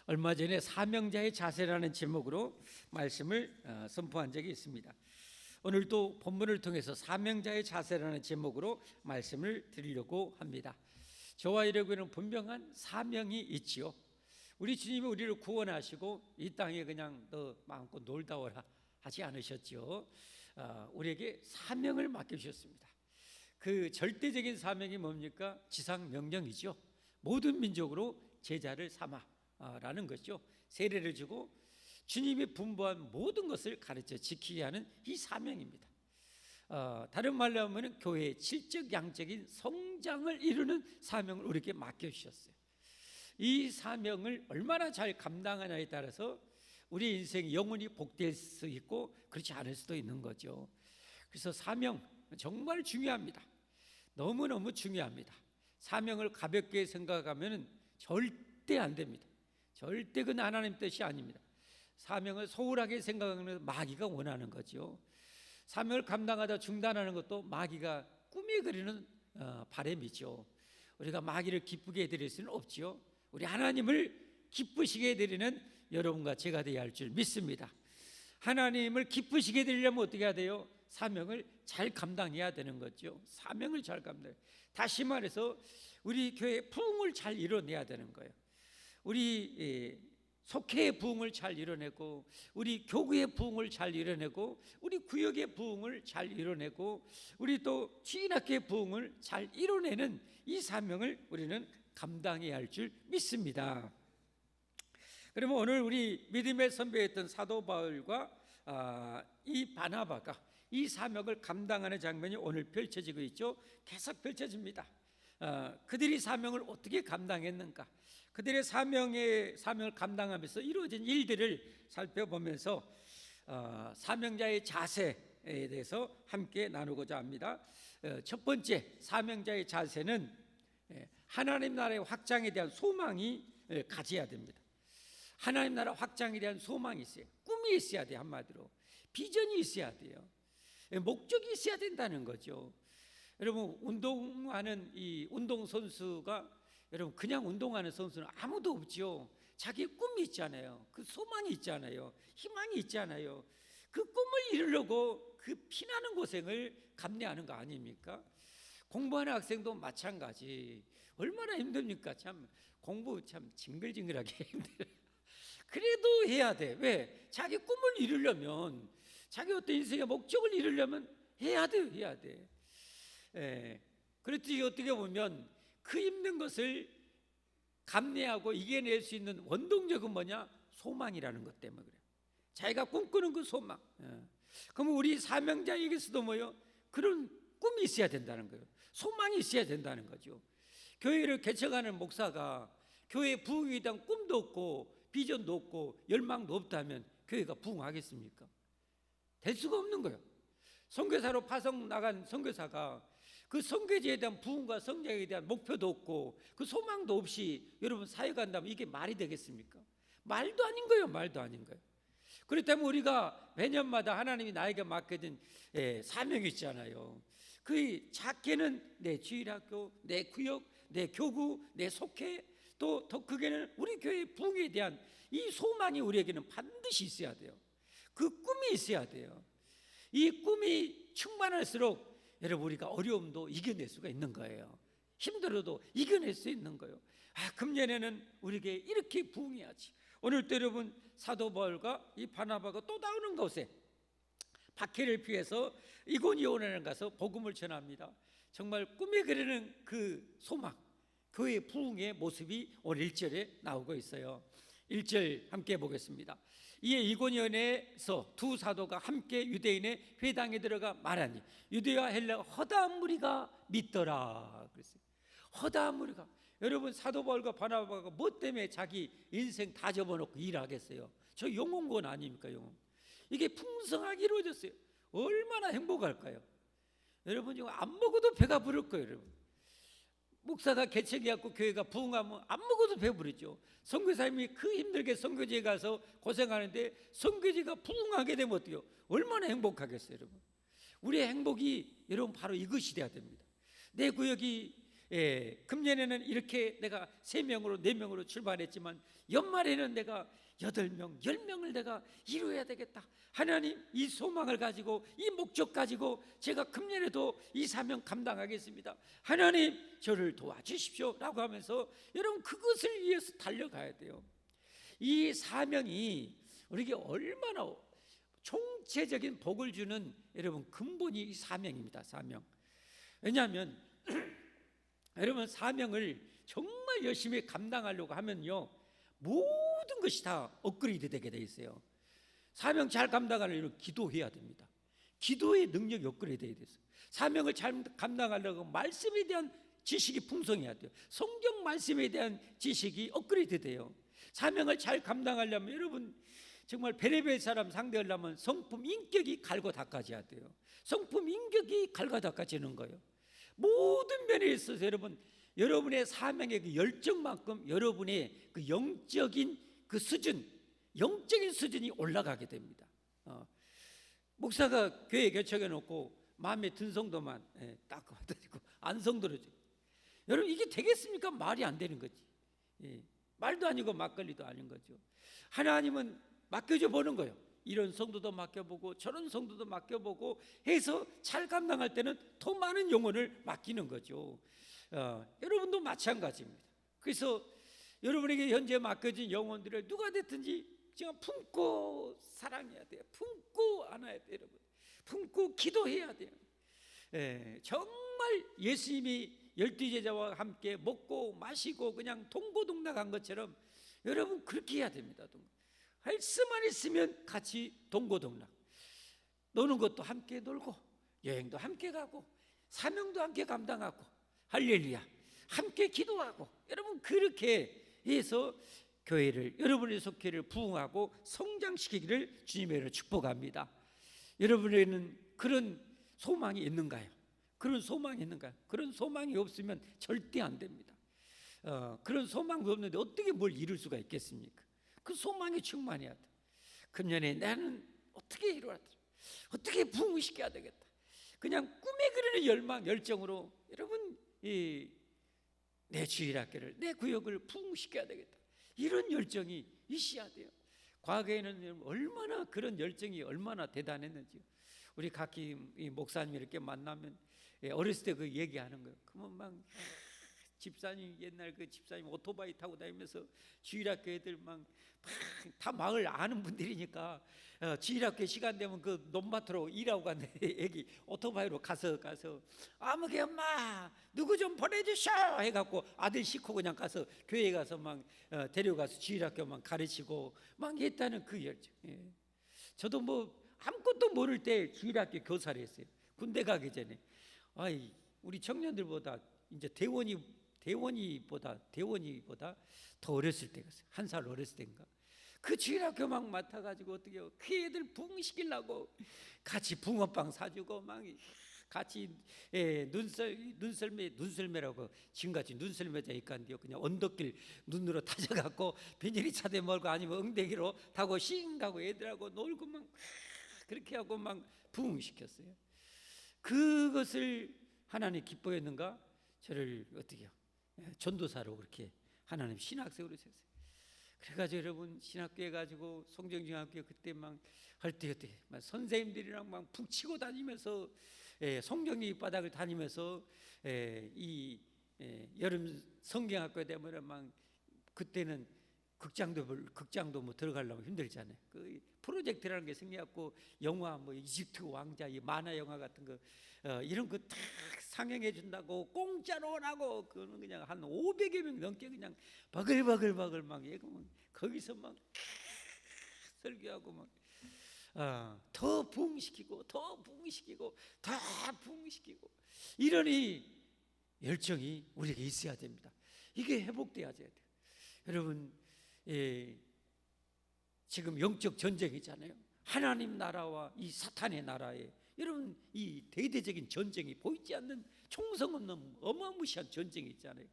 얼마 전에 사명자의 자세라는 제목으로 말씀을 선포한 적이 있습니다. 오늘도 본문을 통해서 사명자의 자세라는 제목으로 말씀을 드리려고 합니다. 저와 여러분은 분명한 사명이 있지요. 우리 주님이 우리를 구원하시고 이 땅에 그냥 너 마음껏 놀다 오라 하지 않으셨죠. 우리에게 사명을 맡겨주셨습니다. 그 절대적인 사명이 뭡니까? 지상 명령이죠. 모든 민족으로 제자를 삼아라는 것이죠. 세례를 주고 주님이 분부한 모든 것을 가르쳐 지키게 하는 이 사명입니다. 다른 말로 하면 교회의 질적 양적인 성장을 이루는 사명을 우리에게 맡겨주셨어요. 이 사명을 얼마나 잘 감당하냐에 따라서 우리 인생이 영원히 복될 수 있고 그렇지 않을 수도 있는 거죠. 그래서 사명 정말 중요합니다. 너무너무 중요합니다. 사명을 가볍게 생각하면 절대 안 됩니다. 절대 그건 하나님 뜻이 아닙니다. 사명을 소홀하게 생각하면 마귀가 원하는 거죠. 사명을 감당하다 중단하는 것도 마귀가 꿈에 그리는 바람이죠. 우리가 마귀를 기쁘게 해드릴 수는 없죠. 우리 하나님을 기쁘시게 해드리는 여러분과 제가 되어야 할 줄 믿습니다. 하나님을 기쁘시게 해드리려면 어떻게 해야 돼요? 사명을 잘 감당해야 되는 거죠. 사명을 잘 감당해야. 다시 말해서 우리 교회의 부흥을 잘 이뤄내야 되는 거예요. 우리 속회의 부흥을 잘 이뤄내고, 우리 교구의 부흥을 잘 이뤄내고, 우리 구역의 부흥을 잘 이뤄내고, 우리 또 주일학교의 부흥을 잘 이뤄내는 이 사명을 우리는 감당해야 할 줄 믿습니다. 그러면 오늘 우리 믿음의 선배였던 사도 바울과 이 바나바가 이 사명을 감당하는 장면이 오늘 펼쳐지고 있죠. 계속 펼쳐집니다. 그들이 사명을 어떻게 감당했는가, 그들의 사명을 감당하면서 이루어진 일들을 살펴보면서 사명자의 자세에 대해서 함께 나누고자 합니다. 첫 번째 사명자의 자세는 하나님 나라의 확장에 대한 소망이 가져야 됩니다. 하나님 나라 확장에 대한 소망이 있어요. 꿈이 있어야 돼요. 한마디로 비전이 있어야 돼요. 목적이 있어야 된다는 거죠. 여러분, 운동하는 이 운동선수가, 여러분 그냥 운동하는 선수는 아무도 없죠. 자기 꿈이 있잖아요. 그 소망이 있잖아요. 희망이 있잖아요. 그 꿈을 이루려고 그 피나는 고생을 감내하는 거 아닙니까? 공부하는 학생도 마찬가지. 얼마나 힘듭니까? 참 공부 참 징글징글하게 힘들어요. 그래도 해야 돼. 왜? 자기 꿈을 이루려면, 자기 어떤 인생의 목적을 이루려면 해야 돼요. 해야 돼. 그렇듯이 어떻게 보면 그 힘든 것을 감내하고 이겨낼 수 있는 원동력은 뭐냐? 소망이라는 것 때문에 그래요. 자기가 꿈꾸는 그 소망. 그러면 우리 사명자에게서도 뭐요? 그런 꿈이 있어야 된다는 거예요. 소망이 있어야 된다는 거죠. 교회를 개척하는 목사가 교회 부흥에 대한 꿈도 없고 비전도 없고 열망도 없다면 교회가 부흥하겠습니까? 될 수가 없는 거예요. 선교사로 파송 나간 선교사가 그 선교지에 대한 부흥과 성장에 대한 목표도 없고 그 소망도 없이 여러분 사역한다면 이게 말이 되겠습니까? 말도 아닌 거예요. 말도 아닌 거예요. 그렇다면 우리가 매년마다 하나님이 나에게 맡겨진 사명이 있잖아요. 그 작게는 내 주일학교, 내 구역, 내 교구, 내 속회, 또 더 크게는 우리 교회의 부흥에 대한 이 소망이 우리에게는 반드시 있어야 돼요. 그 꿈이 있어야 돼요. 이 꿈이 충만할수록 여러분 우리가 어려움도 이겨낼 수가 있는 거예요. 힘들어도 이겨낼 수 있는 거예요. 금년에는 우리에게 이렇게 부흥해야지. 오늘도 여러분 사도 바울과 이 바나바가 또 다른 곳에 박해를 피해서 이고니온에 가서 복음을 전합니다. 정말 꿈에 그리는 그 소망, 교회 부흥의 모습이 오늘 1절에 나오고 있어요. 1절 함께 보겠습니다. 이에 이고니온에서 두 사도가 함께 유대인의 회당에 들어가 말하니 유대와 헬라 허다한 무리가 믿더라 그랬어요. 허다한 무리가. 여러분 사도 바울과 바나바가 뭐 때문에 자기 인생 다 접어놓고 일하겠어요? 저 영혼권 아닙니까? 영혼. 이게 풍성하게 이루어졌어요. 얼마나 행복할까요? 여러분 이거 안 먹어도 배가 부를 거예요. 여러분 목사가 개척해갖고 교회가 부흥하면 안 먹어도 배부르죠. 선교사님이 그 힘들게 선교지에 가서 고생하는데 선교지가 부흥하게 되면 어때요? 얼마나 행복하겠어요. 여러분 우리의 행복이 여러분 바로 이것이 돼야 됩니다. 내 구역이 금년에는 이렇게 내가 3명으로 4명으로 출발했지만 연말에는 내가 8명, 10명을 내가 이루어야 되겠다. 하나님, 이 소망을 가지고 이 목적 가지고 제가 금년에도 이 사명 감당하겠습니다. 하나님, 저를 도와주십시오 라고 하면서 여러분 그것을 위해서 달려가야 돼요. 이 사명이 우리에게 얼마나 총체적인 복을 주는 여러분 근본이 이 사명입니다. 사명. 왜냐하면 여러분 사명을 정말 열심히 감당하려고 하면요 모든 것이 다 업그레이드 되게 돼 있어요. 사명 잘 감당하려면 기도해야 됩니다. 기도의 능력이 업그레이드 돼야 돼요. 사명을 잘 감당하려고 말씀에 대한 지식이 풍성해야 돼요. 성경 말씀에 대한 지식이 업그레이드 돼요. 사명을 잘 감당하려면 여러분 정말 베레벨 사람 상대하려면 성품 인격이 갈고 닦아져야 돼요. 성품 인격이 갈고 닦아지는 거예요. 모든 면에 있어서 여러분의 사명의 그 열정만큼 여러분의 그 영적인 그 수준, 영적인 수준이 올라가게 됩니다. 목사가 교회 개척해 놓고 마음에 든 성도만 딱 받아들이고 안 성도로죠. 여러분 이게 되겠습니까? 말이 안 되는 거지. 말도 아니고 막걸리도 아닌 거죠. 하나님은 맡겨줘 보는 거예요. 이런 성도도 맡겨보고 저런 성도도 맡겨보고 해서 잘 감당할 때는 더 많은 영혼을 맡기는 거죠. 여러분도 마찬가지입니다. 그래서 여러분에게 현재 맡겨진 영혼들을 누가 됐든지 지금 품고 사랑해야 돼요. 품고 안아야 돼요. 여러분 품고 기도해야 돼요. 정말 예수님이 12제자와 함께 먹고 마시고 그냥 동고동락한 것처럼 여러분 그렇게 해야 됩니다. 할 수만 있으면 같이 동고동락, 노는 것도 함께 놀고 여행도 함께 가고 사명도 함께 감당하고 할렐루야 함께 기도하고 여러분 그렇게 해서 교회를 여러분의 속회를 부흥하고 성장시키기를 주님의 이름으로 축복합니다. 여러분에게는 그런 소망이 있는가요? 그런 소망이 있는가요? 그런 소망이 없으면 절대 안 됩니다. 그런 소망이 없는데 어떻게 뭘 이룰 수가 있겠습니까? 그 소망이 충만해야 돼. 금년에 나는 어떻게 이루어야 돼? 어떻게 부흥시켜야 되겠다. 그냥 꿈에 그리는 열망, 열정으로 여러분 내 주일학교를, 내 구역을 부흥시켜야 되겠다. 이런 열정이 있어야 돼요. 과거에는 얼마나 그런 열정이 얼마나 대단했는지요. 우리 각기 목사님 이렇게 만나면 어렸을 때 그 얘기하는 거예요. 그러면 막 집사님 옛날 그 집사님 오토바이 타고 다니면서 주일학교 애들 막 다 마을 아는 분들이니까 주일학교 시간 되면 그 논밭으로 일하고 간 애기 오토바이로 가서 아무개 엄마 누구 좀 보내주셔 해갖고 아들 싣고 그냥 가서 교회에 가서 막 데려가서 주일학교만 가르치고 막 했다는 그 열정. 저도 뭐 아무것도 모를 때 주일학교 교사를 했어요. 군대 가기 전에. 우리 청년들보다 이제 대원이보다 더 어렸을 때가 있어요. 1살 어렸을 때인가. 그 주일학교 막 맡아가지고 어떻게 그 애들 부흥시키려고 같이 붕어빵 사주고 막 같이 눈썰매라고 지금같이 눈썰매자 있간디요. 그냥 언덕길 눈으로 타져갖고 비닐이 차대 멀고 아니면 엉덩이로 타고 싱 가고 애들하고 놀고 막 그렇게 하고 막 부흥시켰어요. 그것을 하나님 기뻐했는가? 저를 어떻게요? 전도사로 그렇게 하나님 신학생으로 세웠어요. 그래가지고 여러분 신학교에 가지고 송정중학교 그때 막 할 때 어떻게 선생님들이랑 막 북치고 다니면서 성경리 바닥을 다니면서 이 여름 성경학교에 되면 막 그때는 극장도 뭐 들어가려면 힘들잖아요. 그 프로젝트라는 게 생겨갖고 영화 뭐 이집트 왕자 이 만화 영화 같은 거 이런 거 다 상영해 준다고 공짜로 오라고 그거는 그냥 한 500여 명 넘게 그냥 바글바글 막 거기서 막 설교하고 막 더 부흥시키고 이러니 열정이 우리에게 있어야 됩니다. 이게 회복돼야 돼요. 여러분 지금 영적 전쟁이잖아요. 하나님 나라와 이 사탄의 나라에 여러분 이 대대적인 전쟁이 보이지 않는 총성 없는 어마무시한 전쟁이 있잖아요.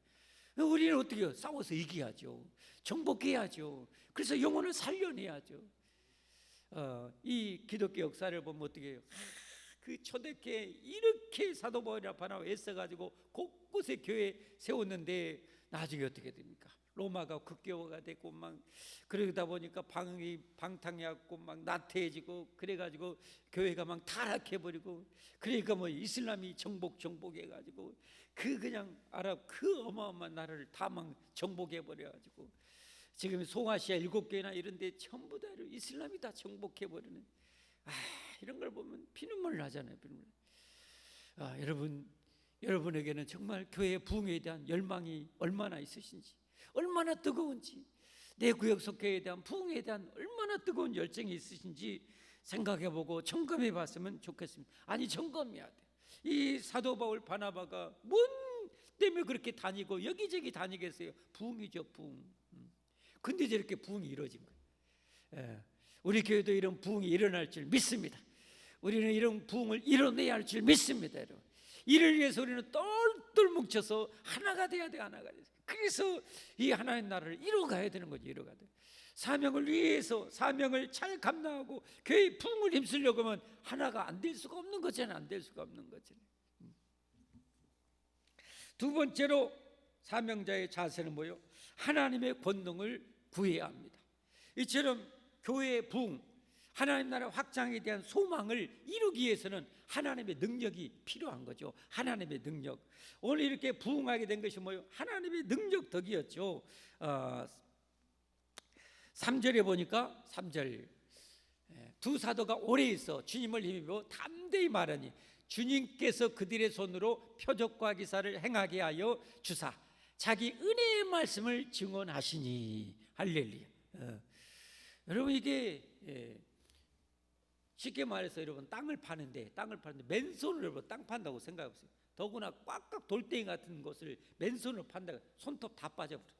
우리는 어떻게 해요? 싸워서 이겨야죠. 정복해야죠. 그래서 영혼을 살려내야죠. 이 기독교 역사를 보면 어떻게 해요? 그 초대교회 이렇게 사도 바울이나 바나바가 애써가지고 곳곳에 교회 세웠는데 나중에 어떻게 됩니까? 로마가 국교화가 되고 막 그러다 보니까 방탕해갖고 막 나태해지고 그래가지고 교회가 막 타락해버리고, 그러니까 뭐 이슬람이 정복해가지고 그 그냥 아랍 그 어마어마한 나라를 다 막 정복해버려가지고 지금 송아시아 7개나 이런데 전부 다 이슬람이 다 정복해버리는, 이런 걸 보면 피눈물 나잖아요. 피눈물. 여러분에게는 정말 교회 부흥에 대한 열망이 얼마나 있으신지, 얼마나 뜨거운지, 내 구역 속교회에 대한 부흥에 대한 얼마나 뜨거운 열정이 있으신지 생각해보고 점검해 봤으면 좋겠습니다. 아니, 점검해야 돼. 이 사도 바울 바나바가 뭔 때문에 그렇게 다니고 여기저기 다니겠어요? 부흥이죠, 부흥. 근데 저렇게 부흥이 이루어진 거예요. 우리 교회도 이런 부흥이 일어날 줄 믿습니다. 우리는 이런 부흥을 이뤄내야 할 줄 믿습니다, 여러분. 이를 위해서 우리는 똘똘 뭉쳐서 하나가 돼야 돼, 하나가 돼서. 그래서 이 하나의 나라를 이뤄가야 되는 거죠, 이뤄가야 돼. 사명을 위해서 사명을 잘 감당하고 교회의 부흥을 힘쓰려고 하면 하나가 안 될 수가 없는 거잖아요, 안 될 수가 없는 거잖아요. 두 번째로 사명자의 자세는 뭐예요? 하나님의 권능을 구해야 합니다. 이처럼 교회의 부흥, 하나님 나라 확장에 대한 소망을 이루기 위해서는 하나님의 능력이 필요한 거죠. 하나님의 능력. 오늘 이렇게 부흥하게 된 것이 뭐예요? 하나님의 능력 덕이었죠. 3절에 보니까 3절 두 사도가 오래 있어 주님을 힘입어 담대히 말하니 주님께서 그들의 손으로 표적과 기사를 행하게 하여 주사 자기 은혜의 말씀을 증언하시니. 할렐루야. 여러분, 이게 쉽게 말해서 여러분 땅을 파는데 맨손으로 여러분 땅 판다고 생각해보세요. 더구나 꽉꽉 돌덩이 같은 것을 맨손으로 판다가 손톱 다 빠져버려.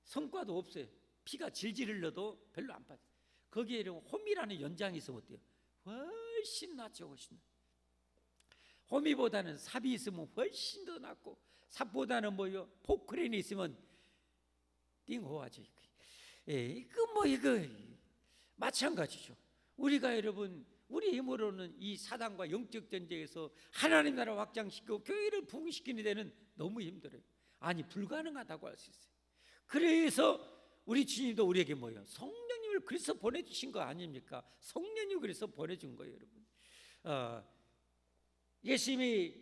성과도 없어요. 피가 질질 흘러도 별로 안 빠져. 거기에 이런 호미라는 연장이 있으면 어때요? 훨씬 낫죠, 훨씬. 호미보다는 삽이 있으면 훨씬 더 낫고, 삽보다는 뭐요? 포크레인이 있으면 띵호하죠. 이거 마찬가지죠. 우리가 여러분 우리 힘으로는 이 사단과 영적 전쟁에서 하나님 나라 확장시키고 교회를 부흥시키는 데는 너무 힘들어요. 아니, 불가능하다고 할 수 있어요. 그래서 우리 주님도 우리에게 뭐예요? 성령님을 그래서 보내주신 거 아닙니까? 성령님을 그래서 보내준 거예요, 여러분. 예수님이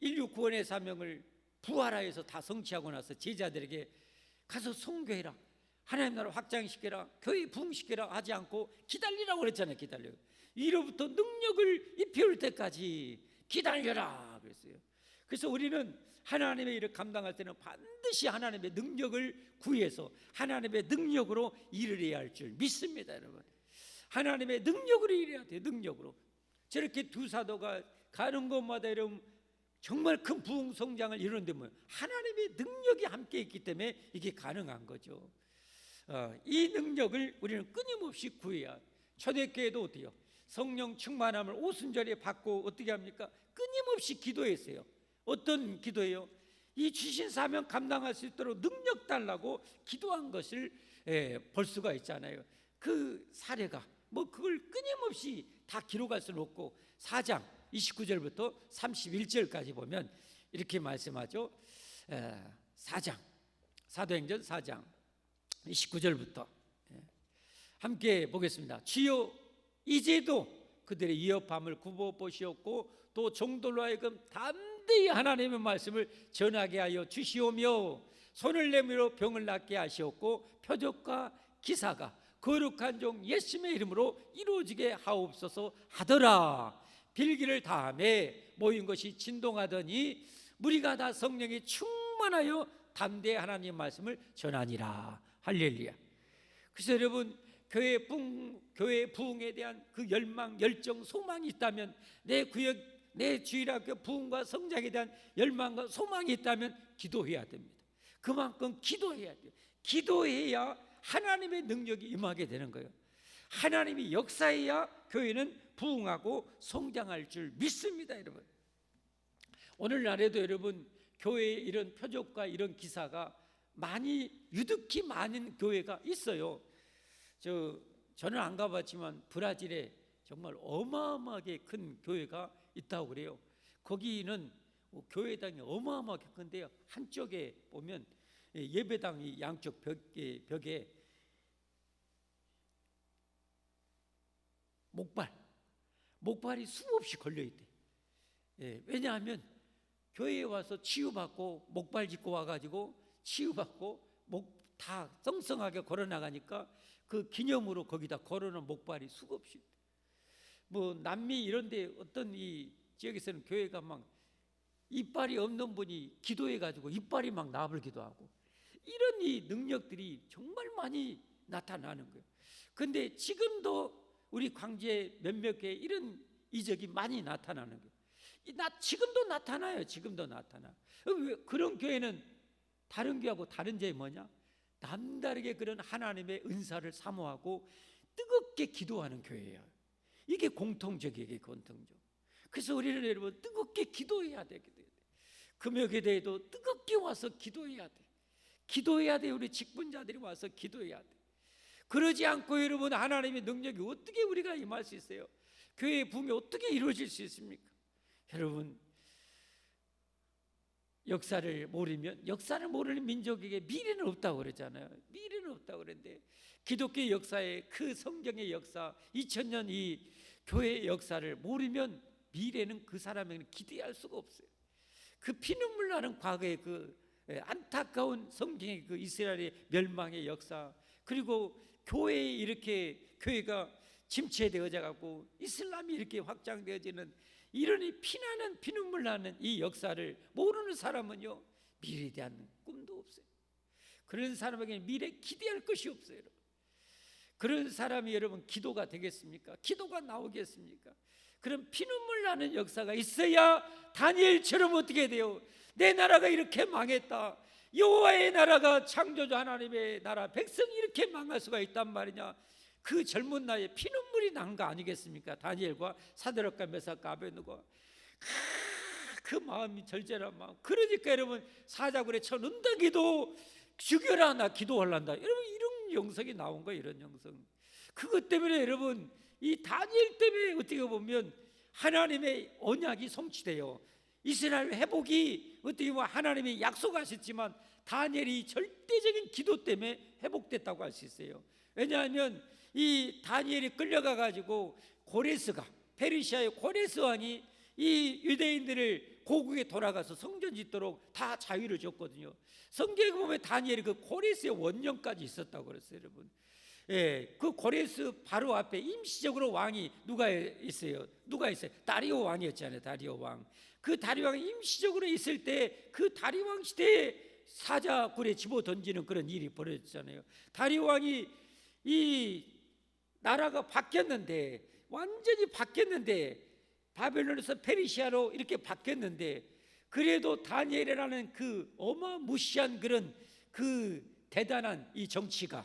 인류 구원의 사명을 부활하여서 다 성취하고 나서 제자들에게 가서 선교해라, 하나님 나라 확장시켜라, 교회 부흥시켜라 하지 않고 기다리라고 그랬잖아요. 기다려. 이로부터 능력을 입혀올 때까지 기다려라 그랬어요. 그래서 우리는 하나님의 일을 감당할 때는 반드시 하나님의 능력을 구해서 하나님의 능력으로 일을 해야 할 줄 믿습니다, 여러분. 하나님의 능력으로 일해야 돼요. 능력으로. 저렇게 두 사도가 가는 곳마다 여러분 정말 큰 부흥 성장을 이루는데 뭐예요? 하나님의 능력이 함께 있기 때문에 이게 가능한 거죠. 이 능력을 우리는 끊임없이 구해야. 초대교회도 어때요? 성령 충만함을 오순절에 받고 어떻게 합니까? 끊임없이 기도했어요. 어떤 기도예요? 이 주신 사명 감당할 수 있도록 능력 달라고 기도한 것을 볼 수가 있잖아요. 그 사례가 뭐 그걸 끊임없이 다 기록할 수는 없고 4장 29절부터 31절까지 보면 이렇게 말씀하죠. 4장 사도행전 4장 29절부터 함께 보겠습니다. 주여 이제도 그들의 위협함을 굽어 보시었고 또 종들로 하여금 담대히 하나님의 말씀을 전하게 하여 주시오며 손을 내밀어 병을 낫게 하시었고 표적과 기사가 거룩한 종 예수님의 이름으로 이루어지게 하옵소서 하더라. 빌기를 다함에 모인 것이 진동하더니 무리가 다 성령이 충만하여 담대히 하나님의 말씀을 전하니라. 할렐루야. 그래서 여러분 교회 부흥에 대한 그 열망, 열정, 소망이 있다면, 내 구역, 내 주일학교 부흥과 성장에 대한 열망과 소망이 있다면 기도해야 됩니다. 그만큼 기도해야 돼요. 기도해야 하나님의 능력이 임하게 되는 거예요. 하나님이 역사해야 교회는 부흥하고 성장할 줄 믿습니다, 여러분. 오늘날에도 여러분 교회에 이런 표적과 이런 기사가 유득히 많은 교회가 있어요. 저는 안 가봤지만 브라질에 정말 어마어마하게 큰 교회가 있다고 그래요. 거기는 교회당이 어마어마하게 큰데요, 한쪽에 보면 예배당이 양쪽 벽에 목발이 수없이 걸려있대. 왜냐하면 교회에 와서 치유받고 목발 짚고 와가지고 치유받고 목 다 썽썽하게 걸어나가니까 그 기념으로 거기다 걸어놓은 목발이 수없이 있대. 뭐 남미 이런데 어떤 이 지역에서는 교회가 막 이빨이 없는 분이 기도해가지고 이빨이 막 나불기도 하고, 이런 이 능력들이 정말 많이 나타나는 거예요. 근데 지금도 우리 광주에 몇몇 개에 이런 이적이 많이 나타나는 거예요. 지금도 나타나요. 지금도 나타나. 그런 교회는 다른 교회하고 다른 점이 뭐냐? 남다르게 그런 하나님의 은사를 사모하고 뜨겁게 기도하는 교회예요. 이게 공통적이에요. 공통적. 그래서 우리는 여러분 뜨겁게 기도해야 돼. 금요기도에도 뜨겁게 와서 기도해야 돼. 기도해야 돼. 우리 직분자들이 와서 기도해야 돼. 그러지 않고 여러분 하나님의 능력이 어떻게 우리가 임할 수 있어요? 교회의 부흥이 어떻게 이루어질 수 있습니까? 여러분, 역사를 모르는 민족에게 미래는 없다고 그러잖아요. 미래는 없다고 그랬는데 기독교 역사의 그 성경의 역사, 2000년 이 교회의 역사를 모르면 미래는 그 사람에게는 기대할 수가 없어요. 그 피눈물 나는 과거의 그 안타까운 성경의 그 이스라엘의 멸망의 역사, 그리고 교회에 이렇게 교회가 침체되어져 가고 이슬람이 이렇게 확장되어지는 이런 이 피나는 피눈물 나는 이 역사를 모르는 사람은요, 미래에 대한 꿈도 없어요. 그런 사람에게 미래 기대할 것이 없어요. 여러분. 그런 사람이 여러분 기도가 되겠습니까? 기도가 나오겠습니까? 그런 피눈물 나는 역사가 있어야 다니엘처럼 어떻게 돼요? 내 나라가 이렇게 망했다, 여호와의 나라가 창조주 하나님의 나라 백성이 이렇게 망할 수가 있단 말이냐, 그 젊은 나이에 피눈물이 난 거 아니겠습니까? 다니엘과 사드락과 메삭과 아베느고가 그 마음이 절제란 마음. 그러니까 여러분 사자굴에 쳐넣는다 기도, 죽여라 나 기도하란다. 여러분 이런 영성이 나온 거예요. 이런 영성. 그것 때문에 여러분 이 다니엘 때문에 어떻게 보면 하나님의 언약이 성취돼요. 이스라엘 회복이 어떻게 보면 하나님이 약속하셨지만 다니엘이 절대적인 기도 때문에 회복됐다고 할 수 있어요. 왜냐하면 이 다니엘이 끌려가 가지고 고레스가, 페르시아의 고레스 왕이 이 유대인들을 고국에 돌아가서 성전 짓도록 다 자유를 줬거든요. 성경에 보면 다니엘이 그 고레스의 원년까지 있었다고 그랬어요. 여러분, 그 고레스 바로 앞에 임시적으로 왕이 누가 있어요? 다리오 왕이었잖아요. 다리오 왕. 그 다리오 왕이 임시적으로 있을 때 그 다리오 왕 시대에 사자굴에 집어 던지는 그런 일이 벌어졌잖아요. 다리오 왕이 이 나라가 바뀌었는데, 완전히 바뀌었는데, 바벨론에서 페르시아로 이렇게 바뀌었는데, 그래도 다니엘이라는 그 어마무시한 그런 그 대단한 이 정치가,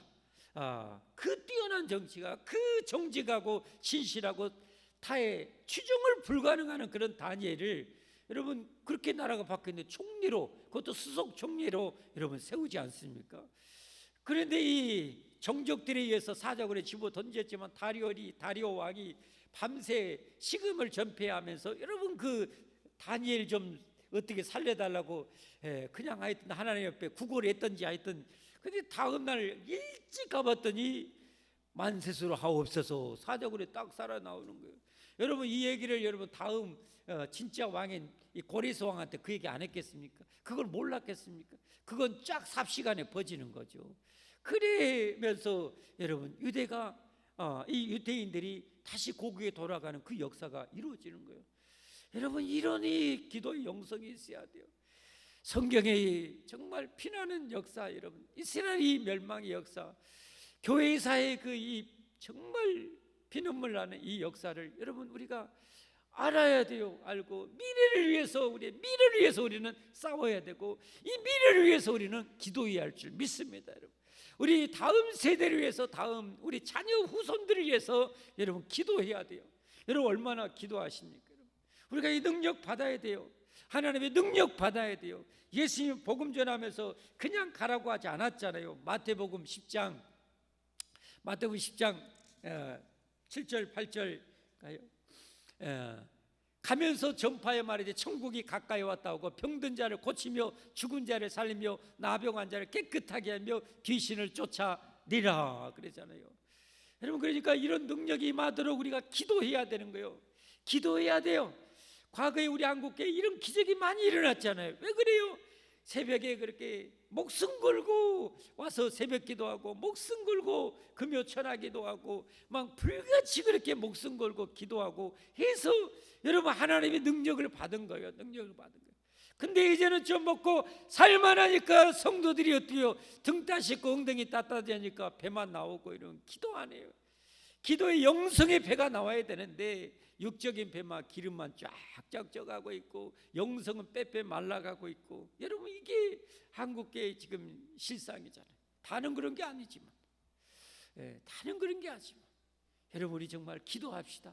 그 뛰어난 정치가, 그 정직하고 진실하고 타의 추종을 불가능하는 그런 다니엘을 여러분 그렇게 나라가 바뀌었는데 총리로, 그것도 수석 총리로 여러분 세우지 않습니까? 그런데 이 정적들에 의해서 사자굴에 집어 던졌지만 다리오 왕이 밤새 식음을 전폐하면서 여러분 그 다니엘 좀 어떻게 살려달라고 그냥 하여튼 하나님 옆에 구걸을 했던지 하여튼, 근데 다음날 일찍 가봤더니 만세수로 하옵소서 사자굴에 딱 살아나오는 거예요. 여러분 이 얘기를 여러분 다음 진짜 왕인 이 고레스 왕한테 그 얘기 안 했겠습니까? 그걸 몰랐겠습니까? 그건 쫙 삽시간에 퍼지는 거죠. 그러면서 여러분 유대가 이 유대인들이 다시 고국에 돌아가는 그 역사가 이루어지는 거예요. 여러분 이런 이 기도의 영성이 있어야 돼요. 성경의 정말 피나는 역사, 여러분 이스라엘이 멸망의 역사, 교회사의 그 이 정말 피눈물 나는 이 역사를 여러분 우리가 알아야 돼요. 알고 미래를 위해서 우리는 싸워야 되고, 이 미래를 위해서 우리는 기도해야 할 줄 믿습니다. 여러분 우리 다음 세대를 위해서, 다음 우리 자녀 후손들을 위해서 여러분 기도해야 돼요. 여러분 얼마나 기도하십니까? 여러분? 우리가 이 능력 받아야 돼요. 하나님의 능력 받아야 돼요. 예수님 복음 전하면서 그냥 가라고 하지 않았잖아요. 마태복음 10장 7절 8절 가요. 가면서 전파에 말이지 천국이 가까이 왔다고 병든 자를 고치며 죽은 자를 살리며 나병한 자를 깨끗하게 하며 귀신을 쫓아내라 그러잖아요. 여러분, 그러니까 이런 능력이 임하도록 우리가 기도해야 되는 거예요. 기도해야 돼요. 과거에 우리 한국교회에 이런 기적이 많이 일어났잖아요. 왜 그래요? 새벽에 그렇게 목숨 걸고 와서 새벽 기도하고 목숨 걸고 금요 천하 기도하고 막 불같이 그렇게 목숨 걸고 기도하고 해서 여러분 하나님의 능력을 받은 거예요. 능력을 받은 거예요. 근데 이제는 좀 먹고 살만하니까 성도들이 어떻게요? 등 따시고 엉덩이 따뜻하니까 배만 나오고 이런 기도 안 해요. 기도의 영성의 배가 나와야 되는데 육적인 배만 기름만 쫙쫙 쪄가고 있고 영성은 빼빼 말라가고 있고, 여러분 이게 한국교회의 지금 실상이잖아요. 다는 그런 게 아니지만, 다는 그런 게 아니지만 여러분 우리 정말 기도합시다.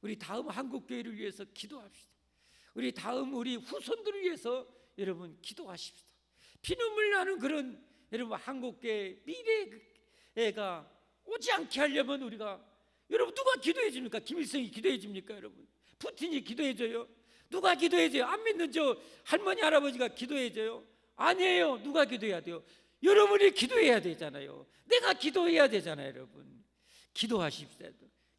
우리 다음 한국교회를 위해서 기도합시다. 우리 다음 우리 후손들을 위해서 여러분 기도하십시다. 피눈물 나는 그런 여러분 한국교회 미래가 오지 않게 하려면 우리가, 여러분 누가 기도해 줍니까? 김일성이 기도해 줍니까? 여러분 푸틴이 기도해 줘요? 누가 기도해 줘요? 안 믿는 저 할머니 할아버지가 기도해 줘요? 아니에요. 누가 기도해야 돼요? 여러분이 기도해야 되잖아요. 내가 기도해야 되잖아요. 여러분 기도하십시오.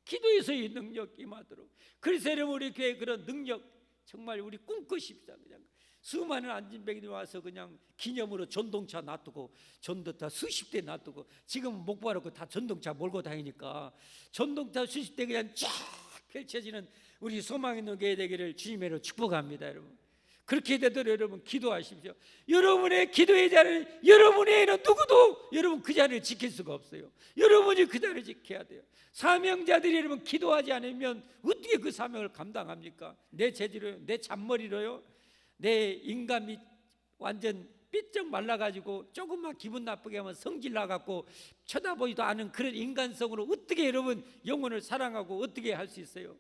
기도에서 이 능력 임하도록. 그래서 여러분 우리 교회 그런 능력 정말 우리 꿈꾸십시다. 그냥 수많은 안진뱅이들이 와서 그냥 기념으로 전동차 놔두고 전도차 수십 대 놔두고, 지금 목 바르고 다 전동차 몰고 다니니까 전동차 수십 대 그냥 쫙 펼쳐지는 우리 소망 있는 교회 되기를 주님으로 축복합니다. 여러분 그렇게 되도록 여러분 기도하십시오. 여러분의 기도의 자리는 여러분의 애는 누구도 여러분 그 자리를 지킬 수가 없어요. 여러분이 그 자리를 지켜야 돼요. 사명자들이 여러분 기도하지 않으면 어떻게 그 사명을 감당합니까? 내 재질로요? 내 잔머리로요? 내 인간이 완전 삐쩍 말라가지고 조금만 기분 나쁘게 하면 성질 나갖고 쳐다보지도 않은 그런 인간성으로 어떻게 여러분 영혼을 사랑하고 어떻게 할 수 있어요?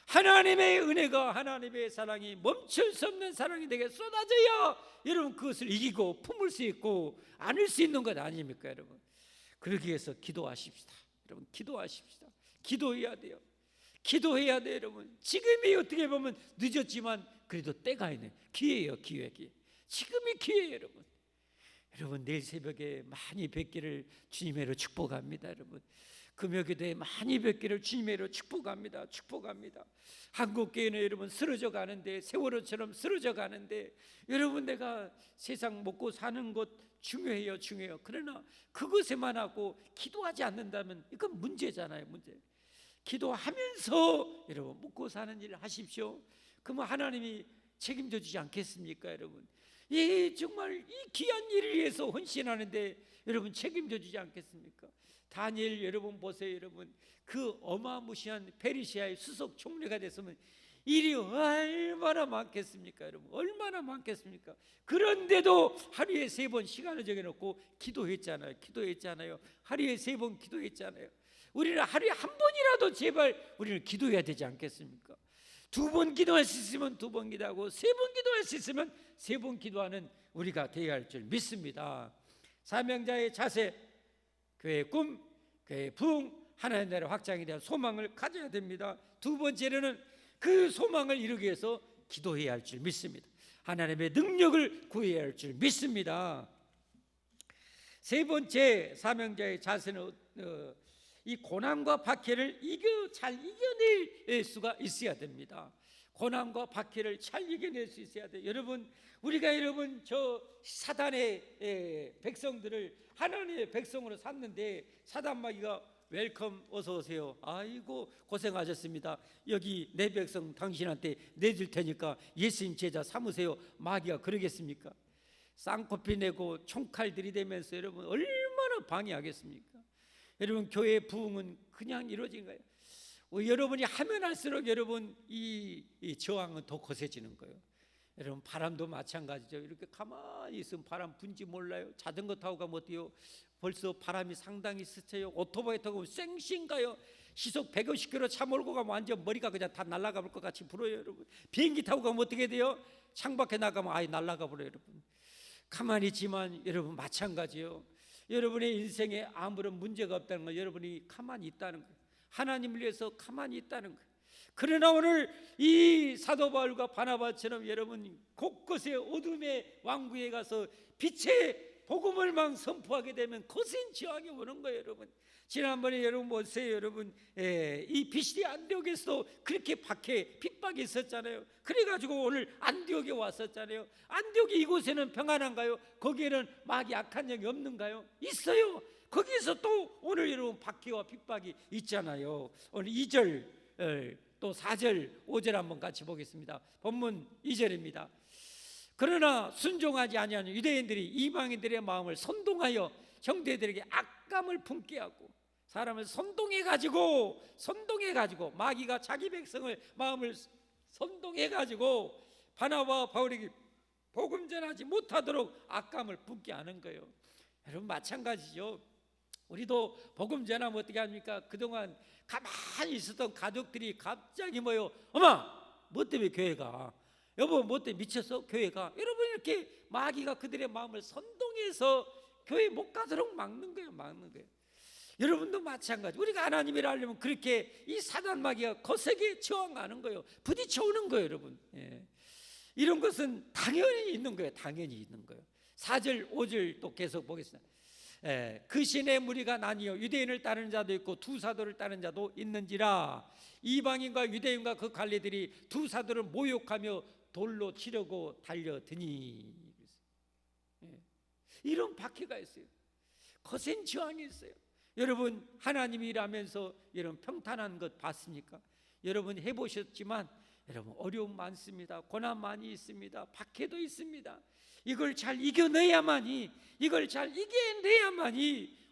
하나님의 은혜가, 하나님의 사랑이 멈출 수 없는 사랑이 내게 쏟아져야 여러분 그것을 이기고 품을 수 있고 안을 수 있는 것 아닙니까? 여러분 그러기 위해서 기도하십시다. 여러분 기도하십시다. 기도해야 돼요. 기도해야 돼요. 여러분 지금이 어떻게 보면 늦었지만 그래도 때가 있네. 기회예요. 기회. 지금이 기회예요. 여러분 여러분 내일 새벽에 많이 뵙기를 주님으로 축복합니다. 여러분 금요기도에 많이 뵙기를 주님으로 축복합니다. 축복합니다. 한국교회는 여러분 쓰러져 가는데, 세월호처럼 쓰러져 가는데, 여러분 내가 세상 먹고 사는 것 중요해요. 중요해요. 그러나 그것에만 하고 기도하지 않는다면 이건 문제잖아요. 문제. 기도하면서 여러분 먹고 사는 일을 하십시오. 그러면 하나님이 책임져 주지 않겠습니까? 여러분 이 정말 이 귀한 일을 위해서 헌신하는데 여러분 책임져 주지 않겠습니까? 다니엘 여러분 보세요. 여러분 그 어마무시한 페르시아의 수석 총리가 됐으면 일이 얼마나 많겠습니까? 여러분 얼마나 많겠습니까? 그런데도 하루에 3번 시간을 정해놓고 기도했잖아요. 기도했잖아요. 하루에 3번 기도했잖아요. 우리는 하루에 한 번이라도 제발 우리는 기도해야 되지 않겠습니까? 2번 기도할 수 있으면 2번 기도하고 3번 기도할 수 있으면 3번 기도하는 우리가 되어야 할 줄 믿습니다. 사명자의 자세, 교회의 꿈, 교회의 부흥, 하나님 나라 확장에 대한 소망을 가져야 됩니다. 2번째로는 그 소망을 이루기 위해서 기도해야 할 줄 믿습니다. 하나님의 능력을 구해야 할 줄 믿습니다. 3번째 사명자의 자세는 이 고난과 박해를 잘 이겨낼 수가 있어야 됩니다. 고난과 박해를 잘 이겨낼 수 있어야 돼요. 여러분 우리가 여러분 저 사단의 백성들을 하나님의 백성으로 삼는데 사단 마귀가 웰컴 어서 오세요. 아이고 고생하셨습니다. 여기 내 백성 당신한테 내줄 테니까 예수님 제자 삼으세요. 마귀가 그러겠습니까? 쌍코피 내고 총칼 들이대면서 여러분 얼마나 방해하겠습니까? 여러분 교회의 부흥은 그냥 이루어진 거예요. 여러분이 하면 할수록 여러분 이 저항은 더 거세지는 거예요. 여러분 바람도 마찬가지죠. 이렇게 가만히 있으면 바람 분지 몰라요. 자전거 타고 가면 어때요? 벌써 바람이 상당히 스쳐요. 오토바이 타고 가면 쌩쌩 가요. 시속 150km 차 몰고 가면 완전 머리가 그냥 다 날아가 볼 것 같이 불어요. 여러분 비행기 타고 가면 어떻게 돼요? 창밖에 나가면 아예 날아가 버려요. 여러분 가만히 있지만 여러분 마찬가지예요. 여러분의 인생에 아무런 문제가 없다는 건 여러분이 가만히 있다는 거예요. 하나님을 위해서 가만히 있다는 거예요. 그러나 오늘 이 사도 바울과 바나바처럼 여러분 곳곳에 어둠의 왕국에 가서 빛의 복음을 막 선포하게 되면 거센 저항이 오는 거예요, 여러분. 지난번에 여러분 보세요, 여러분. 이 비시디 안디옥에서도 그렇게 핍박이 있었잖아요. 그래가지고 오늘 안디옥에 왔었잖아요. 안디옥이 이곳에는 평안한가요? 거기에는 마귀 악한 영이 없는가요? 있어요. 거기에서 또 오늘 여러분 박해와 핍박이 있잖아요. 오늘 2절 또 4절 5절 한번 같이 보겠습니다. 본문 2절입니다. 그러나 순종하지 아니하는 유대인들이 이방인들의 마음을 선동하여 형제들에게 악감을 품게 하고, 사람을 선동해가지고 마귀가 자기 백성을 마음을 선동해가지고 바나바와 바울에게 복음 전하지 못하도록 악감을 품게 하는 거예요. 여러분 마찬가지죠. 우리도 복음 전하면 어떻게 합니까? 그동안 가만히 있었던 가족들이 갑자기 뭐요? 엄마 뭐 때문에 교회 가? 여보 뭐 때문에 미쳤어? 교회 가? 여러분 이렇게 마귀가 그들의 마음을 선동해서 교회 못 가도록 막는 거예요. 여러분도 마찬가지. 우리가 하나님이라 하려면 그렇게 이 사단 마귀가 거세게 저항하는 거예요. 부딪혀오는 거예요, 여러분. 이런 것은 당연히 있는 거예요. 4절 5절 또 계속 보겠습니다. 그 신의 무리가 나뉘어 유대인을 따르는 자도 있고 두 사도를 따르는 자도 있는지라. 이방인과 유대인과 그 관리들이 두 사도를 모욕하며 돌로 치려고 달려드니. 이런 박해가 있어요. 거센 저항이 있어요. 여러분 하나님이라면서 여러분 평탄한 것 봤습니까? 여러분 해보셨지만 여러분 어려움 많습니다. 고난 많이 있습니다. 박해도 있습니다. 이걸 잘 이겨내야만이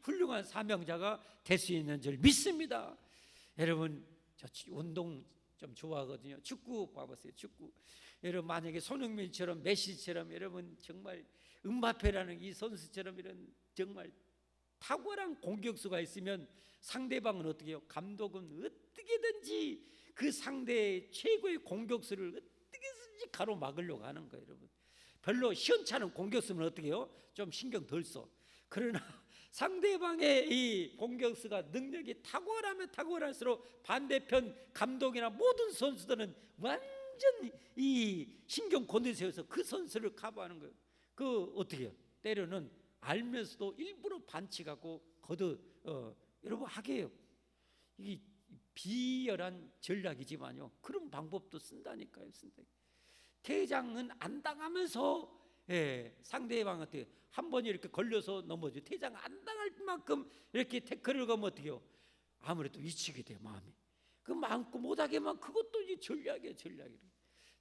훌륭한 사명자가 될 수 있는 줄 믿습니다. 여러분 저 운동 좀 좋아하거든요. 축구 봐보세요. 축구. 여러분 만약에 손흥민처럼 메시처럼 여러분 정말 음바페라는 이 선수처럼 이런 정말 탁월한 공격수가 있으면 상대방은 어떻게 해요? 감독은 어떻게든지 그 상대의 최고의 공격수를 어떻게든지 가로막으려고 하는 거예요, 여러분. 별로 시원찮은 공격수는 어떻게 해요? 좀 신경 덜 써. 그러나 상대방의 이 공격수가 능력이 탁월하면 탁월할수록 반대편 감독이나 모든 선수들은 완전 이 신경 곤두세워서 그 선수를 커버하는 거예요. 그 어떻게 해요? 때로는 알면서도 일부러 반칙하고 여러분 하게 해요. 이게 비열한 전략이지만요, 그런 방법도 쓴다니까요. 퇴장은 안 당하면서 상대방한테 한 번이 이렇게 걸려서 넘어져. 퇴장 안 당할 만큼 이렇게 태클을 가면 어떻게 해요? 아무래도 미치게 돼요, 마음이. 그 마음껏 못하게만, 그것도 이 전략이에요.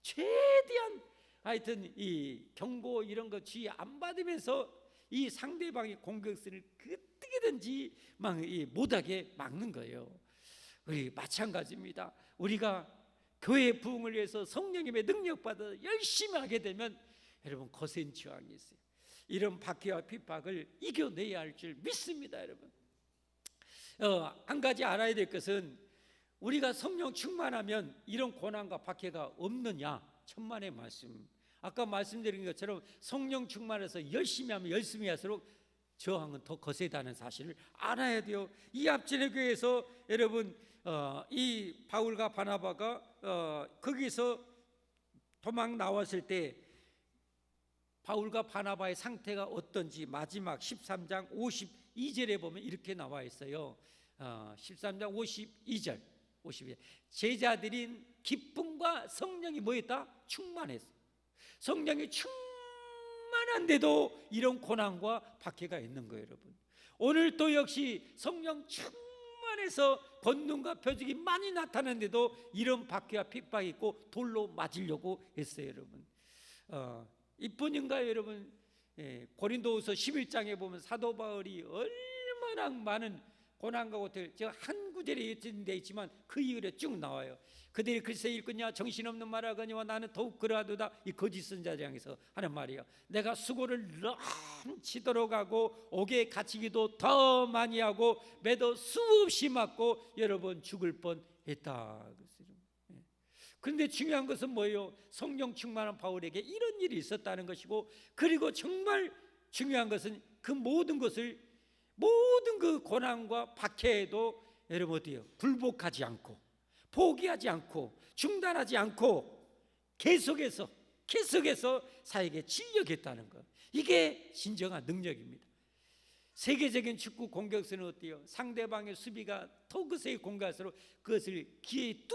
최대한 하여튼 이 경고 이런 거 지휘 안 받으면서 이 상대방의 공격수를 어떻게든지 못하게 막는 거예요. 우리 마찬가지입니다. 우리가 교회 부흥을 위해서 성령님의 능력받아 열심히 하게 되면 여러분 거센 저항이 있어요. 이런 박해와 핍박을 이겨내야 할 줄 믿습니다, 여러분. 한 가지 알아야 될 것은 우리가 성령 충만하면 이런 고난과 박해가 없느냐, 천만의 말씀. 아까 말씀드린 것처럼 성령 충만해서 열심히 하면 열심히 할수록 저항은 더 거세다는 사실을 알아야 돼요. 이 앞전의 교회에서 여러분 이 바울과 바나바가 거기서 도망 나왔을 때 바울과 바나바의 상태가 어떤지 마지막 13장 52절에 보면 이렇게 나와 있어요. 13장 52절 제자들인 기쁨과 성령이 뭐였다? 충만했어. 성령이 충만한데도 이런 고난과 박해가 있는 거예요, 여러분. 오늘 또 역시 성령 충만해서 권능과 표적이 많이 나타나는데도 이런 박해와 핍박이 있고 돌로 맞으려고 했어요, 여러분. 이뿐인가요, 여러분? 고린도후서 11장에 보면 사도 바울이 얼마나 많은 고난과 고통을 제가 한 구절에 돼 있지만 그 이후에 쭉 나와요. 그들이 글쎄 읽겠냐, 정신없는 말하거니와 나는 더욱 그러하도다. 이 거짓 선자를 향해서 하는 말이에요. 내가 수고를 넘치도록 하고 옥에 갇히기도 더 많이 하고 매도 수없이 맞고 여러 번 죽을 뻔했다. 그런데 중요한 것은 뭐예요? 성령 충만한 바울에게 이런 일이 있었다는 것이고, 그리고 정말 중요한 것은 그 모든 것을, 모든 그 고난과 박해에도 여러분 어때요? 굴복하지 않고 포기하지 않고 중단하지 않고 계속해서 사에게 진력했다는 것, 이게 진정한 능력입니다. 세계적인 축구 공격수는 어때요? 상대방의 수비가 더 그세게 공격할수록 그것을 기회에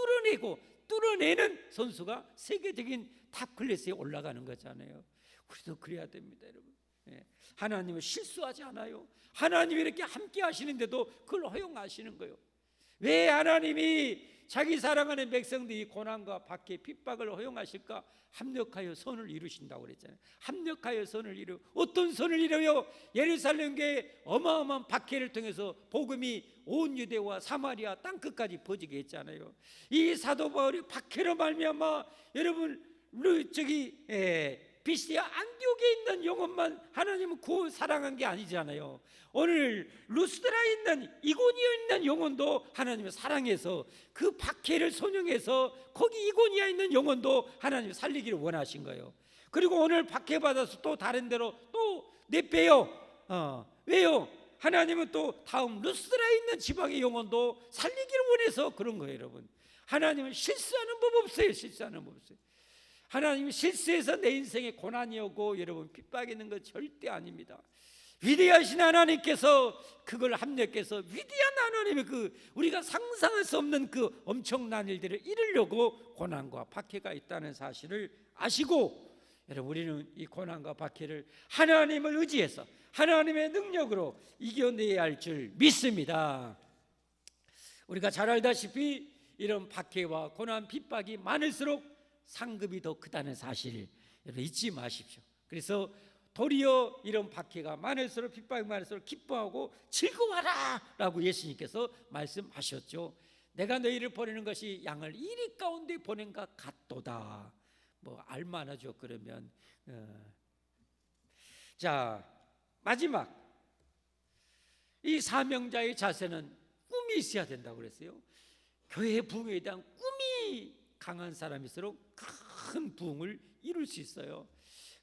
뚫어내는 선수가 세계적인 탑 클래스에 올라가는 거잖아요. 우리도 그래야 됩니다, 여러분. 하나님은 실수하지 않아요. 하나님이 이렇게 함께 하시는데도 그걸 허용하시는 거예요. 왜 하나님이 자기 사랑하는 백성들이 고난과 박해, 핍박을 허용하실까? 합력하여 선을 이루신다고 그랬잖아요. 합력하여 선을 이루. 어떤 선을 이루요? 예루살렘 교회 어마어마한 박해를 통해서 복음이 온 유대와 사마리아 땅끝까지 퍼지게 했잖아요. 이 사도 바울이 박해로 말미암아 여러분 비시디아 안디옥에 있는 영혼만 하나님은 구원 사랑한 게 아니잖아요. 오늘 루스드라에 있는 이고니아에 있는 영혼도 하나님을 사랑해서 그 박해를 손용해서 거기 이고니아에 있는 영혼도 하나님을 살리기를 원하신 거예요. 그리고 오늘 박해받아서 또 다른 데로 또 내빼요. 왜요? 하나님은 또 다음 루스드라에 있는 지방의 영혼도 살리기를 원해서 그런 거예요, 여러분. 하나님은 실수하는 법 없어요. 실수하는 법 없어요. 하나님이 실수해서 내 인생에 고난이 오고 여러분 핍박이 있는 것 절대 아닙니다. 위대하신 하나님께서 그걸 합력해서 위대한 하나님의 우리가 상상할 수 없는 그 엄청난 일들을 이루려고 고난과 박해가 있다는 사실을 아시고, 여러분 우리는 이 고난과 박해를 하나님을 의지해서 하나님의 능력으로 이겨내야 할 줄 믿습니다. 우리가 잘 알다시피 이런 박해와 고난 핍박이 많을수록 상급이 더 크다는 사실 여러분 잊지 마십시오. 그래서 도리어 이런 박해가 많을수록 핍박이 많을수록 기뻐하고 즐거워하라 라고 예수님께서 말씀하셨죠. 내가 너희를 보내는 것이 양을 이리 가운데 보낸 것 같도다. 뭐 알만하죠. 그러면 자, 마지막 이 사명자의 자세는 꿈이 있어야 된다고 그랬어요. 교회 부흥에 대한 꿈이 강한 사람일수록 큰 부흥을 이룰 수 있어요.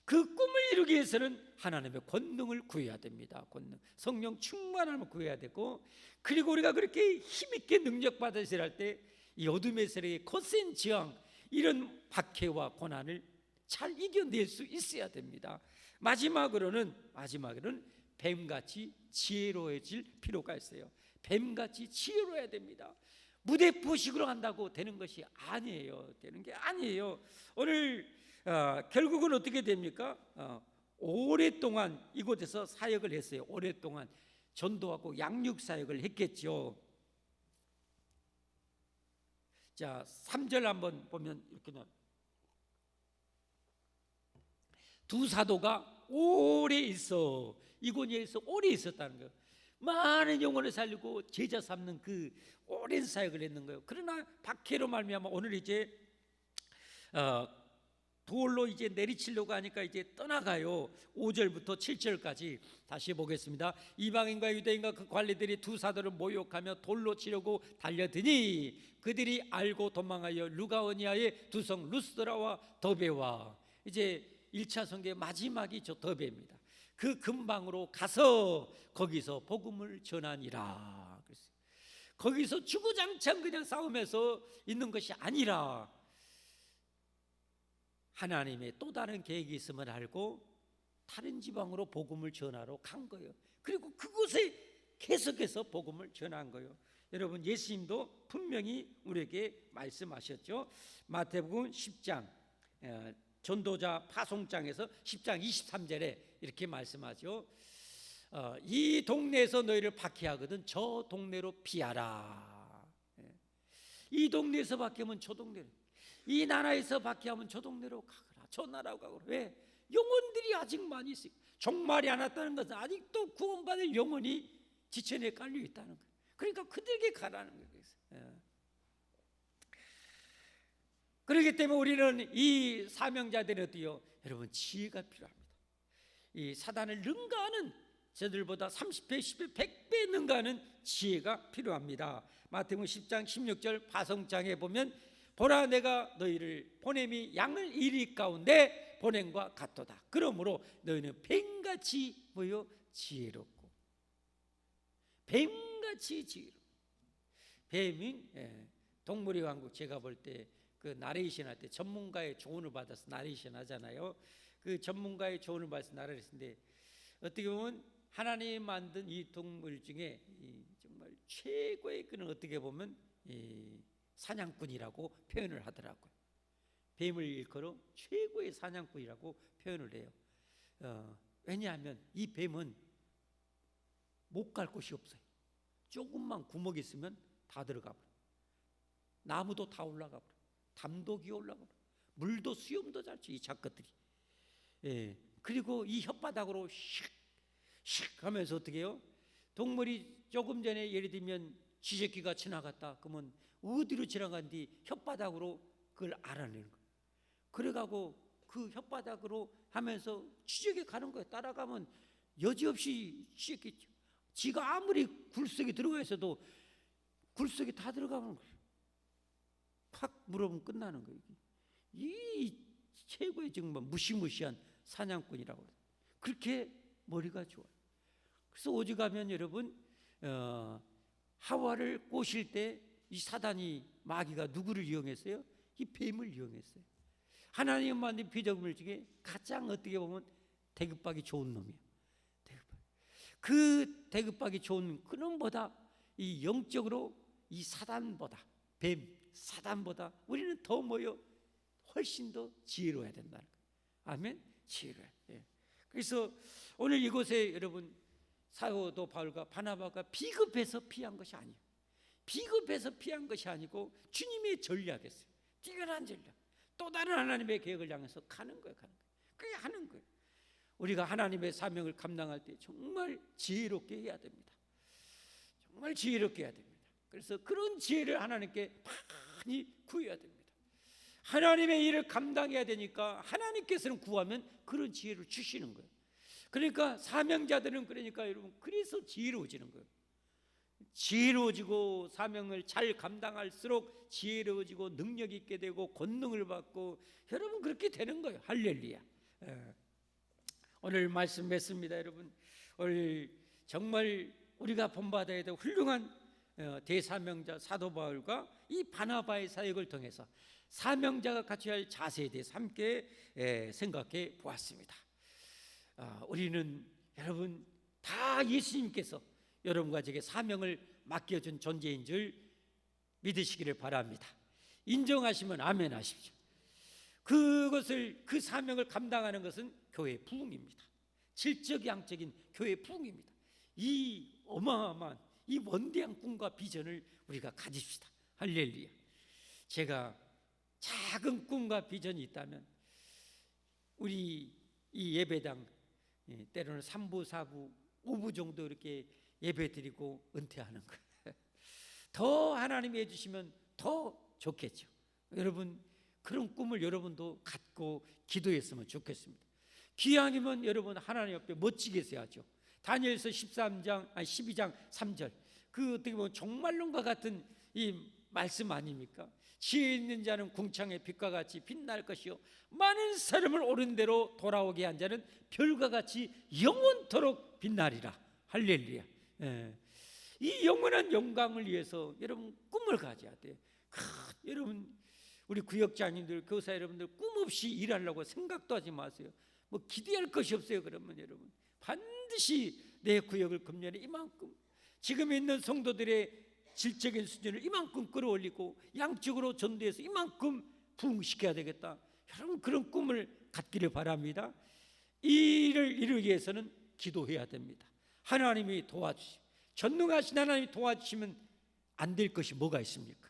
그 꿈을 이루기 위해서는 하나님의 권능을 구해야 됩니다. 권능, 성령 충만함을 구해야 되고, 그리고 우리가 그렇게 힘있게 능력 받으셔야 할 때 이 어둠의 세력의 거센 저항, 이런 박해와 고난을 잘 이겨낼 수 있어야 됩니다. 마지막으로는 뱀같이 지혜로워질 필요가 있어요. 뱀같이 지혜로워야 됩니다. 무대 포식으로 한다고 되는 것이 아니에요. 되는 게 아니에요. 오늘 결국은 어떻게 됩니까? 오랫동안 이곳에서 사역을 했어요. 오랫동안 전도하고 양육 사역을 했겠죠. 자, 3절 한번 보면 이렇게 나와요. 두 사도가 오래 있어 이고니아에서 오래 있었다는 거예요. 많은 영혼을 살리고 제자 삼는 그 오랜 사역을 했는 거예요. 그러나 박해로 말미암아 오늘 이제 돌로 이제 내리치려고 하니까 이제 떠나가요. 5절부터 7절까지 다시 보겠습니다. 이방인과 유대인과 그 관리들이 두 사도를 모욕하며 돌로 치려고 달려드니 그들이 알고 도망하여 루가오니아의 두 성 루스드라와 더베와, 이제 1차 선교의 마지막이 저 더베입니다. 그 근방으로 가서 거기서 복음을 전하니라. 거기서 주구장창 그냥 싸우면서 있는 것이 아니라 하나님의 또 다른 계획이 있음을 알고 다른 지방으로 복음을 전하러 간 거예요. 그리고 그곳에 계속해서 복음을 전한 거예요. 여러분 예수님도 분명히 우리에게 말씀하셨죠. 마태복음 10장 전도자 파송장에서 10장 23절에 이렇게 말씀하죠. 이 동네에서 너희를 박해하거든 저 동네로 피하라. 이 동네에서 박해하면 저 동네로, 이 나라에서 박해하면 저 동네로 가거라, 저 나라로 가거라. 왜? 영혼들이 아직 많이 있어요. 종말이 안 왔다는 것은 아직도 구원받을 영혼이 지천에 깔려 있다는 거예요. 그러니까 그들에게 가라는 거예요. 그렇기 때문에 우리는 이 사명자들에도요, 여러분 지혜가 필요합니다. 이 사단을 능가하는, 저들보다 30배, 10배, 100배 능가하는 지혜가 필요합니다. 마태복음 10장 16절 파송장에 보면 보라 내가 너희를 보냄이 양을 이리 가운데 보냄과 같도다. 그러므로 너희는 뱀같이 뭐요? 지혜롭고. 뱀같이 지혜롭고. 뱀인 동물의 왕국 제가 볼 때 그 나레이션 할 때 전문가의 조언을 받아서 나레이션 하잖아요. 그 전문가의 조언을 받아서 나레이션인데 어떻게 보면 하나님이 만든 이 동물 중에 정말 최고의 끈은 어떻게 보면 사냥꾼이라고 표현을 하더라고요. 뱀을 일컬어 최고의 사냥꾼이라고 표현을 해요. 왜냐하면 이 뱀은 못 갈 곳이 없어요. 조금만 구멍이 있으면 다 들어가 버려. 나무도 다 올라가 버려. 담도 기어 올라가 버려. 물도 수염도 잘 쳐, 이 작것들이. 그리고 이 혓바닥으로 슉슉 하면서 어떻게 해요? 동물이 조금 전에 예를 들면 쥐새끼가 지나갔다 그러면 어디로 지나간 뒤 혓바닥으로 그걸 알아내는 거예요. 그래가고 그 혓바닥으로 하면서 쥐새끼 가는 거예요. 따라가면 여지없이 쥐새끼 지가 아무리 굴속에 들어가 있어도 굴속에 다 들어가는 거예요. 팍 물어보면 끝나는 거예요. 이 최고의 정말 무시무시한 사냥꾼이라고 해요. 그렇게 머리가 좋아요. 그래서 오죽하면 여러분 하와를 꼬실 때 이 사단이 마귀가 누구를 이용했어요? 이 뱀을 이용했어요. 하나님 만든 피조물 중에 가장 어떻게 보면 대급박이 좋은 놈이에요. 그 대급박이 좋은 그놈보다 이 영적으로 이 사단보다 뱀 사단보다 우리는 더 뭐요? 훨씬 더 지혜로워야 된다는 거예요. 아멘. 지혜로워야. 그래서 오늘 이곳에 여러분 사도 바울과 바나바가 비급해서 피한 것이 아니에요. 비급해서 피한 것이 아니고 주님의 전략이었어요. 뛰어난 전략. 또 다른 하나님의 계획을 향해서 가는 거예요. 그게 하는 거예요. 우리가 하나님의 사명을 감당할 때 정말 지혜롭게 해야 됩니다. 정말 지혜롭게 해야 됩니다. 그래서 그런 지혜를 하나님께 많이 구해야 됩니다. 하나님의 일을 감당해야 되니까 하나님께서는 구하면 그런 지혜를 주시는 거예요. 그러니까 사명자들은 그러니까 여러분 그래서 지혜로워지는 거예요. 지혜로워지고 사명을 잘 감당할수록 지혜로워지고 능력 있게 되고 권능을 받고 여러분 그렇게 되는 거예요. 할렐루야. 오늘 말씀 맺습니다. 여러분 오늘 정말 우리가 본받아야 될 훌륭한 대사명자 사도 바울과 이 바나바의 사역을 통해서 사명자가 갖춰야 할 자세에 대해서 함께 생각해 보았습니다. 우리는 여러분 다 예수님께서 여러분과 제게 사명을 맡겨준 존재인 줄 믿으시기를 바랍니다. 인정하시면 아멘 하십시오. 그 사명을 감당하는 것은 교회의 부흥입니다. 질적 양적인 교회의 부흥입니다. 이 어마어마한 이 원대한 꿈과 비전을 우리가 가집시다. 할렐루야. 제가 작은 꿈과 비전이 있다면 우리 이 예배당 때로는 3부, 4부, 5부 정도 이렇게 예배 드리고 은퇴하는 거예요. 더 하나님이 해주시면 더 좋겠죠. 여러분 그런 꿈을 여러분도 갖고 기도했으면 좋겠습니다. 기왕이면 여러분 하나님 앞에 멋지게 써야죠. 다니엘서 12장 3절 그 어떻게 보면 종말론과 같은 이 말씀 아닙니까? 지혜 있는 자는 궁창의 빛과 같이 빛날 것이요 많은 사람을 옳은 대로 돌아오게 한 자는 별과 같이 영원토록 빛나리라. 할렐루야. 이 영원한 영광을 위해서 여러분 꿈을 가져야 돼요. 여러분 우리 구역장님들 교사 여러분들 꿈 없이 일하려고 생각도 하지 마세요. 뭐 기대할 것이 없어요. 그러면 여러분 반드시 내 구역을 금년에 이만큼 지금 있는 성도들의 질적인 수준을 이만큼 끌어올리고 양쪽으로 전도해서 이만큼 부흥시켜야 되겠다. 여러분 그런 꿈을 갖기를 바랍니다. 이 일을 이루기 위해서는 기도해야 됩니다. 하나님이 도와주시고 전능하신 하나님이 도와주시면 안 될 것이 뭐가 있습니까?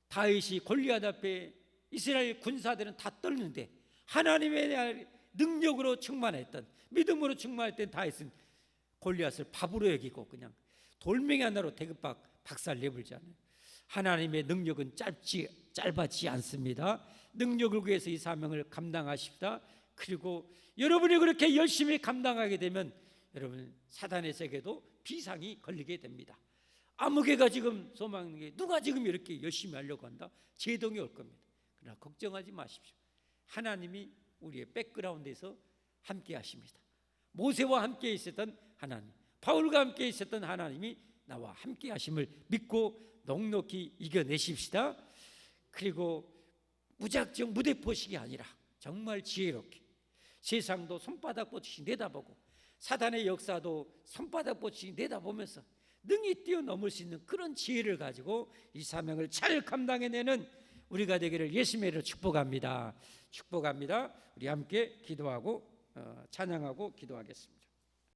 다윗이 골리앗 앞에 이스라엘 군사들은 다 떨는데 하나님의 능력으로 충만했던 믿음으로 충만했던 다윗은 골리앗을 바보로 여기고 그냥 돌멩이 하나로 대급박 박살 내버리잖아요. 하나님의 능력은 짧아지지 않습니다. 능력을 구해서 이 사명을 감당하십시다. 그리고 여러분이 그렇게 열심히 감당하게 되면 여러분 사단의 세계도 비상이 걸리게 됩니다. 아무개가 지금 소망하는 게 누가 지금 이렇게 열심히 하려고 한다? 제동이 올 겁니다. 그러나 걱정하지 마십시오. 하나님이 우리의 백그라운드에서 함께 하십니다. 모세와 함께 있었던 하나님, 바울과 함께 있었던 하나님이 나와 함께 하심을 믿고 넉넉히 이겨내십시다. 그리고 무작정 무대포식이 아니라 정말 지혜롭게 세상도 손바닥 보듯이 내다보고 사단의 역사도 손바닥 보듯이 내다보면서 능히 뛰어넘을 수 있는 그런 지혜를 가지고 이 사명을 잘 감당해내는 우리가 되기를 예수님의 이름으로 축복합니다. 축복합니다. 우리 함께 기도하고 찬양하고 기도하겠습니다.